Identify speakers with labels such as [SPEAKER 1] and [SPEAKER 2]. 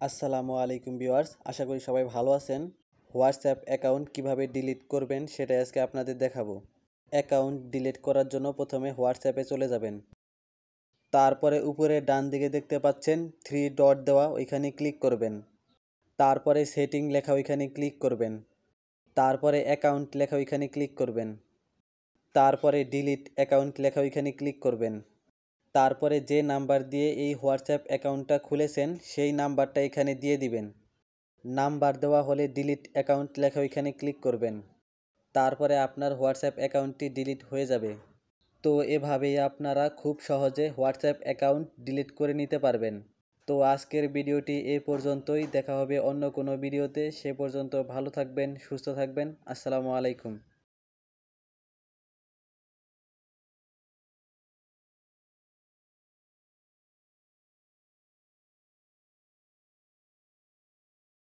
[SPEAKER 1] আসসালামু আলাইকুম ভিউয়ার্স, আশা করি সবাই ভালো আছেন। হোয়াটসঅ্যাপ অ্যাকাউন্ট কিভাবে ডিলিট করবেন সেটা আজকে আপনাদের দেখাবো। অ্যাকাউন্ট ডিলিট করার জন্য প্রথমে হোয়াটসঅ্যাপে চলে যাবেন। তারপরে উপরে ডান দিকে দেখতে পাচ্ছেন 3 ডট দেওয়া, ওইখানে ক্লিক করবেন। তারপরে সেটিং লেখা ওইখানে ক্লিক করবেন। তারপরে অ্যাকাউন্ট লেখা ওইখানে ক্লিক করবেন। তারপরে ডিলিট অ্যাকাউন্ট লেখা ওইখানে ক্লিক করবেন। তারপরে যে নাম্বার দিয়ে এই হোয়াটসঅ্যাপ অ্যাকাউন্টটা খুলেছেন সেই নাম্বারটা এখানে দিয়ে দিবেন। নাম্বার দেওয়া হলে ডিলিট অ্যাকাউন্ট লেখা ওইখানে ক্লিক করবেন। তারপরে আপনার হোয়াটসঅ্যাপ অ্যাকাউন্টটি ডিলিট হয়ে যাবে। তো এভাবেই আপনারা খুব সহজে হোয়াটসঅ্যাপ অ্যাকাউন্ট ডিলিট করে নিতে পারবেন। তো আজকের ভিডিওটি এই পর্যন্তই, দেখা হবে অন্য কোনো ভিডিওতে। সে পর্যন্ত ভালো থাকবেন, সুস্থ থাকবেন। আসসালামু আলাইকুম।